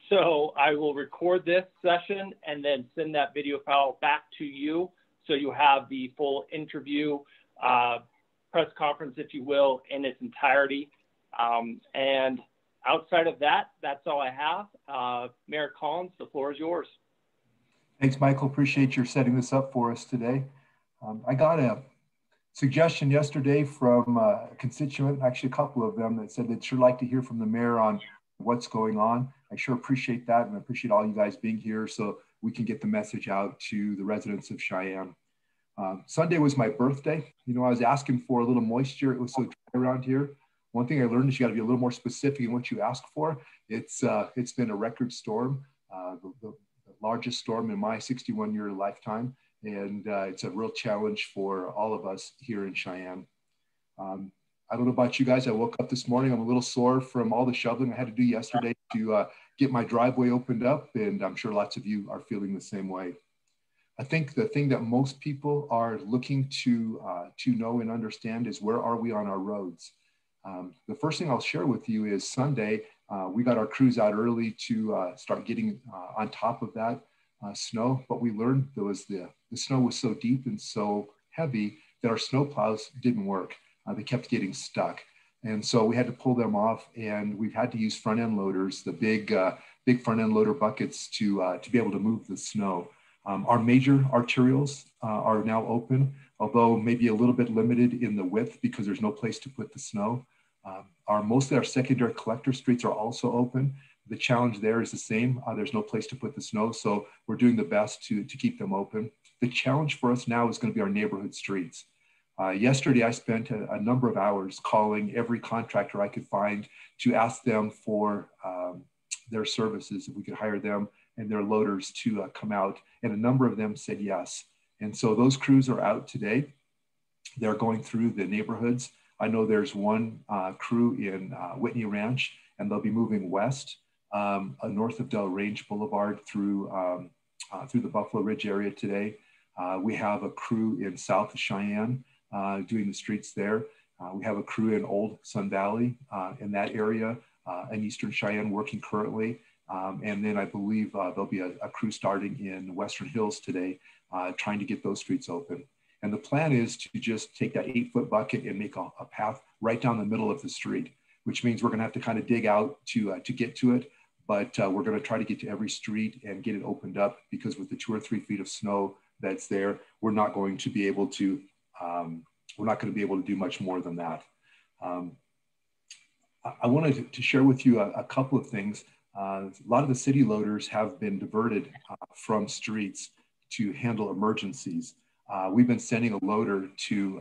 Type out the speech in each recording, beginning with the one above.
So I will record this session and then send that video file back to you. So you have the full interview, press conference, if you will, in its entirety. And outside of that, that's all I have. Mayor Collins, the floor is yours. Thanks, Michael. Appreciate your setting this up for us today. I got a suggestion yesterday from a constituent, actually a couple of them, that said they'd sure like to hear from the mayor on what's going on. I sure appreciate that, and I appreciate all you guys being here so we can get the message out to the residents of Cheyenne. Sunday was my birthday. You know, I was asking for a little moisture. It was so dry around here. One thing I learned is you got to be a little more specific in what you ask for. It's been a record storm, the largest storm in my 61-year lifetime, and it's a real challenge for all of us here in Cheyenne. I don't know about you guys. I woke up this morning, I'm a little sore from all the shoveling I had to do yesterday to get my driveway opened up, and I'm sure lots of you are feeling the same way. I think the thing that most people are looking to know and understand is, where are we on our roads? The first thing I'll share with you is Sunday, we got our crews out early to start getting on top of that snow. But we learned there was the snow was so deep and so heavy that our snow plows didn't work. They kept getting stuck. And so we had to pull them off, and we've had to use front end loaders, the big front end loader buckets to be able to move the snow. Our major arterials are now open, although maybe a little bit limited in the width because there's no place to put the snow. Mostly our secondary collector streets are also open. The challenge there is the same. There's no place to put the snow, so we're doing the best to keep them open. The challenge for us now is going to be our neighborhood streets. Yesterday, I spent a number of hours calling every contractor I could find to ask them for their services, if we could hire them and their loaders to come out. And a number of them said yes. And so those crews are out today. They're going through the neighborhoods. I know there's one crew in Whitney Ranch, and they'll be moving west north of Del Range Boulevard through the Buffalo Ridge area today. We have a crew in south of Cheyenne doing the streets there. We have a crew in Old Sun Valley in that area, in Eastern Cheyenne working currently. And then I believe there'll be a crew starting in Western Hills today, trying to get those streets open. And the plan is to just take that 8-foot bucket and make a path right down the middle of the street, which means we're gonna have to kind of dig out to get to it. But we're gonna try to get to every street and get it opened up, because with the 2 or 3 feet of snow that's there, we're not going to be able to do much more than that. I wanted to share with you a couple of things. A lot of the city loaders have been diverted from streets to handle emergencies. We've been sending a loader to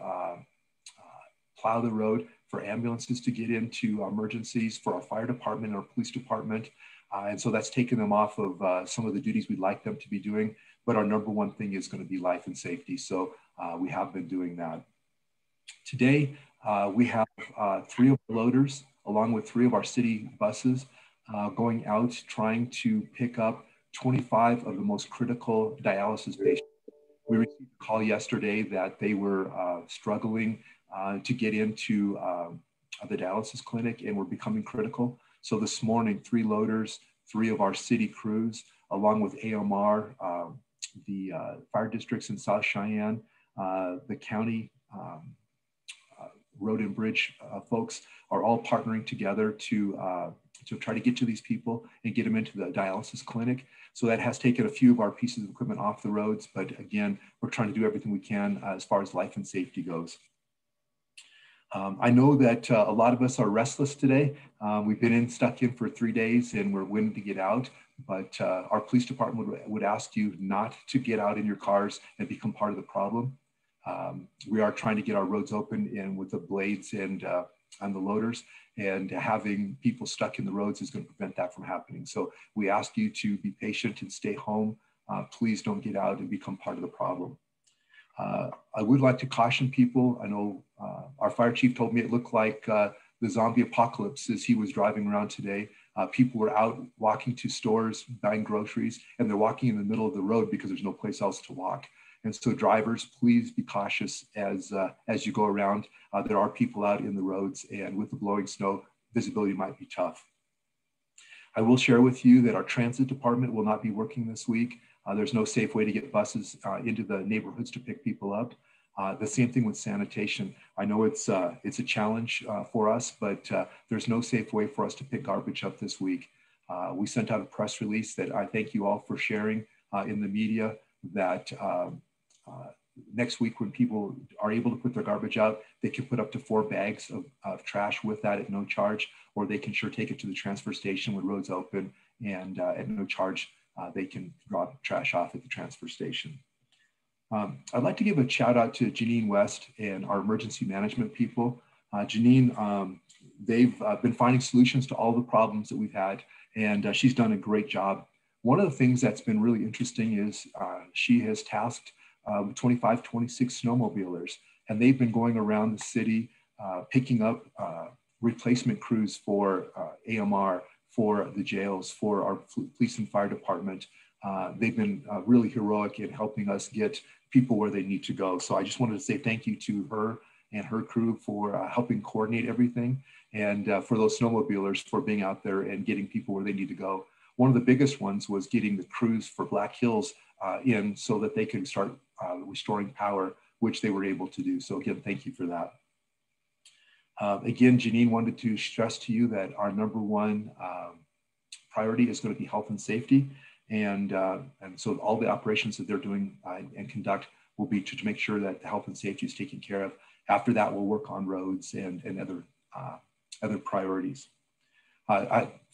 plow the road for ambulances to get into emergencies, for our fire department and our police department. And so that's taken them off of some of the duties we'd like them to be doing. But our number one thing is going to be life and safety. So we have been doing that. Today, we have 3 of the loaders, along with 3 of our city buses, going out trying to pick up 25 of the most critical dialysis patients. We received a call yesterday that they were struggling to get into the dialysis clinic and were becoming critical. So this morning, 3 loaders, 3 of our city crews, along with AMR, the fire districts in South Cheyenne, the county road and bridge folks, are all partnering together to try to get to these people and get them into the dialysis clinic. So that has taken a few of our pieces of equipment off the roads, but again, we're trying to do everything we can as far as life and safety goes. I know that a lot of us are restless today. We've been stuck in for 3 days and we're waiting to get out, but our police department would ask you not to get out in your cars and become part of the problem. We are trying to get our roads open, and with the blades and the loaders, and having people stuck in the roads is going to prevent that from happening. So we ask you to be patient and stay home. Please don't get out and become part of the problem. I would like to caution people. I know our fire chief told me it looked like the zombie apocalypse as he was driving around today. People were out walking to stores, buying groceries, and they're walking in the middle of the road because there's no place else to walk. And so drivers, please be cautious as you go around. There are people out in the roads, and with the blowing snow, visibility might be tough. I will share with you that our transit department will not be working this week. There's no safe way to get buses into the neighborhoods to pick people up. The same thing with sanitation. I know it's a challenge for us, but there's no safe way for us to pick garbage up this week. We sent out a press release that I thank you all for sharing in the media, that next week when people are able to put their garbage out, they can put up to 4 bags of trash with that at no charge, or they can sure take it to the transfer station when roads open, and at no charge, they can drop trash off at the transfer station. I'd like to give a shout out to Janine West and our emergency management people. Janine, they've been finding solutions to all the problems that we've had, and she's done a great job. One of the things that's been really interesting is she has tasked 25, 26 snowmobilers, and they've been going around the city picking up replacement crews for AMR, for the jails, for our police and fire department. They've been really heroic in helping us get people where they need to go. So I just wanted to say thank you to her and her crew for helping coordinate everything, and for those snowmobilers for being out there and getting people where they need to go. One of the biggest ones was getting the crews for Black Hills in so that they could start restoring power, which they were able to do. So again, thank you for that. Again, Janine wanted to stress to you that our #1 priority is going to be health and safety. And so all the operations that they're doing and conduct will be to make sure that the health and safety is taken care of. After that, we'll work on roads and other priorities.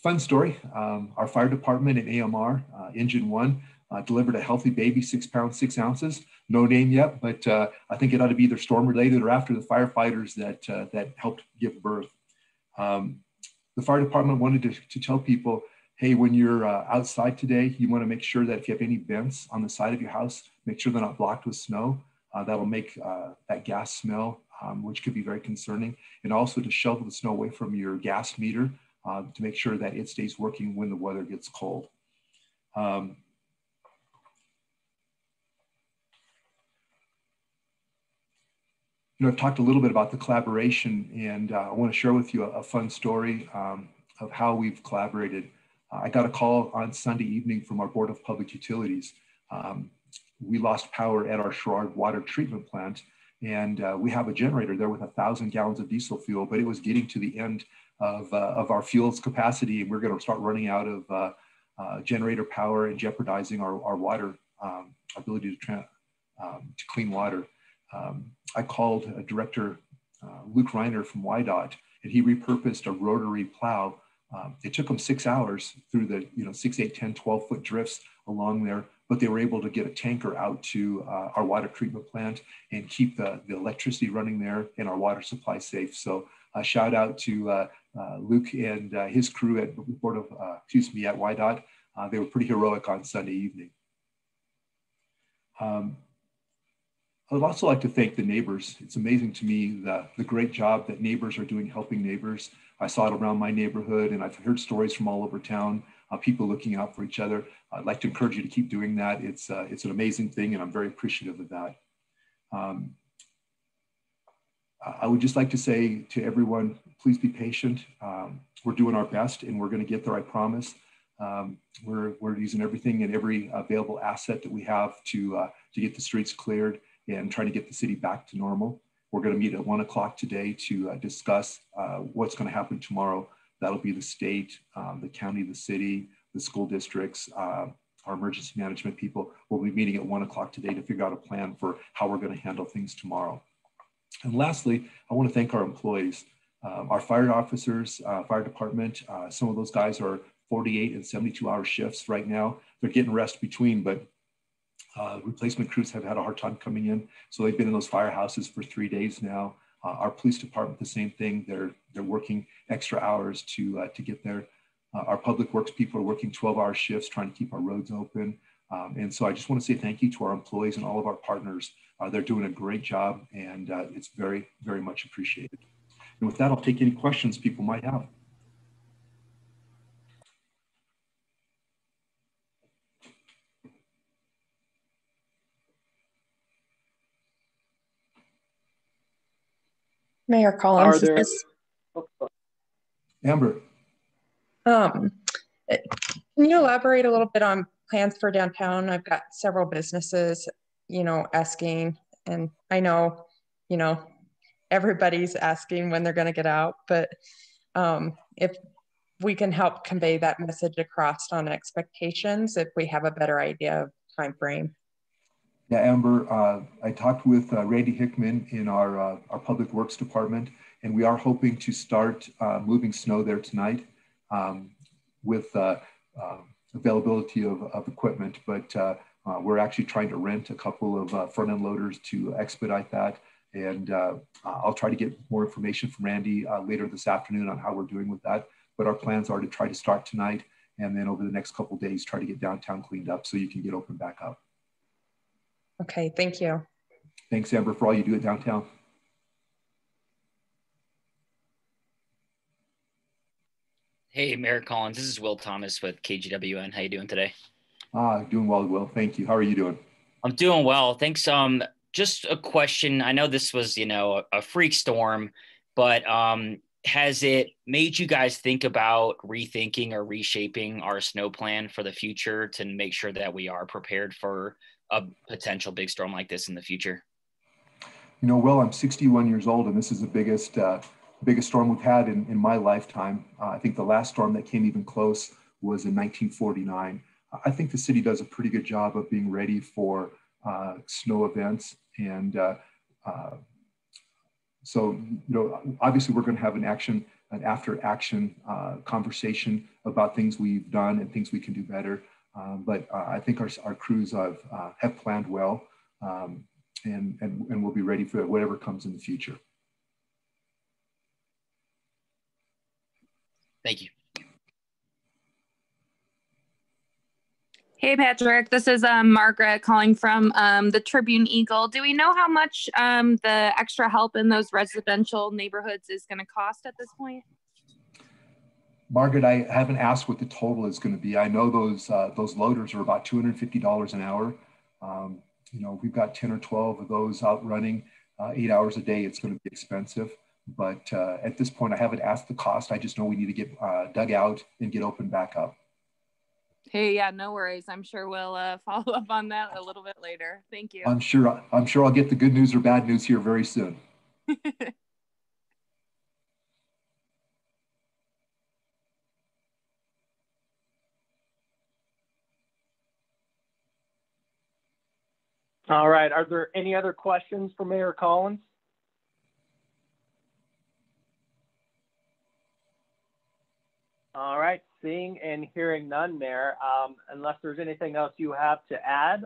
Fun story, our fire department at AMR, Engine 1, delivered a healthy baby, 6 pounds, 6 ounces. No name yet, but I think it ought to be either storm related or after the firefighters that helped give birth. The fire department wanted to tell people, hey, when you're outside today, you want to make sure that if you have any vents on the side of your house, make sure they're not blocked with snow. That'll make that gas smell, which could be very concerning. And also to shovel the snow away from your gas meter to make sure that it stays working when the weather gets cold. I've talked a little bit about the collaboration, and I want to share with you a fun story of how we've collaborated. I got a call on Sunday evening from our Board of Public Utilities. We lost power at our Sherrard water treatment plant, and we have a generator there with 1,000 gallons of diesel fuel, but it was getting to the end of our fuel's capacity, and we're going to start running out of generator power and jeopardizing our water ability to clean water. I called Director Luke Reiner from YDOT, and he repurposed a rotary plow. It took them 6 hours through the 6, 8, 10, 12-foot drifts along there, but they were able to get a tanker out to our water treatment plant and keep the electricity running there and our water supply safe. So a shout out to Luke and his crew at at YDOT. They were pretty heroic on Sunday evening. I would also like to thank the neighbors. It's amazing to me the great job that neighbors are doing helping neighbors. I saw it around my neighborhood, and I've heard stories from all over town, people looking out for each other. I'd like to encourage you to keep doing that. It's an amazing thing, and I'm very appreciative of that. I would just like to say to everyone, please be patient. We're doing our best, and we're going to get there, I promise. We're using everything and every available asset that we have to get the streets cleared and try to get the city back to normal. We're going to meet at 1 o'clock today to discuss what's going to happen tomorrow. That'll be the state, the county, the city, the school districts, our emergency management people. We'll be meeting at 1 o'clock today to figure out a plan for how we're going to handle things tomorrow. And lastly, I want to thank our employees, our fire officers, fire department. Some of those guys are 48 and 72-hour shifts right now. They're getting rest between, but replacement crews have had a hard time coming in. So they've been in those firehouses for 3 days now. Our police department, the same thing. They're working extra hours to get there. Our public works people are working 12-hour shifts trying to keep our roads open. And so I just want to say thank you to our employees and all of our partners. They're doing a great job, and it's very, very much appreciated. And with that, I'll take any questions people might have. Mayor Collins, Are there... Amber. Can you elaborate a little bit on plans for downtown? I've got several businesses, asking, and I know, everybody's asking when they're going to get out, but if we can help convey that message across on expectations, if we have a better idea of time frame. Yeah, Amber, I talked with Randy Hickman in our Public Works Department, and we are hoping to start moving snow there tonight with availability of equipment, but we're actually trying to rent a couple of front-end loaders to expedite that. And I'll try to get more information from Randy later this afternoon on how we're doing with that. But our plans are to try to start tonight, and then over the next couple of days, try to get downtown cleaned up so you can get open back up. Okay, thank you. Thanks, Amber, for all you do at downtown. Hey, Mayor Collins, this is Will Thomas with KGWN. How you doing today? Doing well, Will. Thank you. How are you doing? I'm doing well. Thanks. Just a question. I know this was, a freak storm, but has it made you guys think about rethinking or reshaping our snow plan for the future to make sure that we are prepared for a potential big storm like this in the future? Will, I'm 61 years old, and this is the biggest storm we've had in my lifetime. I think the last storm that came even close was in 1949. I think the city does a pretty good job of being ready for snow events. And so, obviously we're going to have an after action conversation about things we've done and things we can do better. But I think our crews have planned well, and we'll be ready for whatever comes in the future. Thank you. Hey, Patrick, this is Margaret calling from the Tribune Eagle. Do we know how much the extra help in those residential neighborhoods is going to cost at this point? Margaret, I haven't asked what the total is going to be. I know those loaders are about $250 an hour. We've got 10 or 12 of those out running 8 hours a day. It's going to be expensive. But at this point, I haven't asked the cost. I just know we need to get dug out and get open back up. Hey, yeah, no worries. I'm sure we'll follow up on that a little bit later. Thank you. I'm sure I'll get the good news or bad news here very soon. All right. Are there any other questions for Mayor Collins? All right. Seeing and hearing none, Mayor, unless there's anything else you have to add,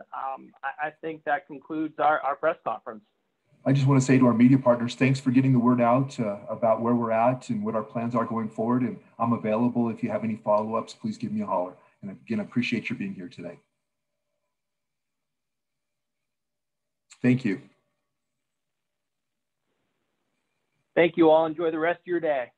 I think that concludes our press conference. I just want to say to our media partners, thanks for getting the word out about where we're at and what our plans are going forward. And I'm available. If you have any follow-ups, please give me a holler. And again, I appreciate your being here today. Thank you. Thank you all. Enjoy the rest of your day.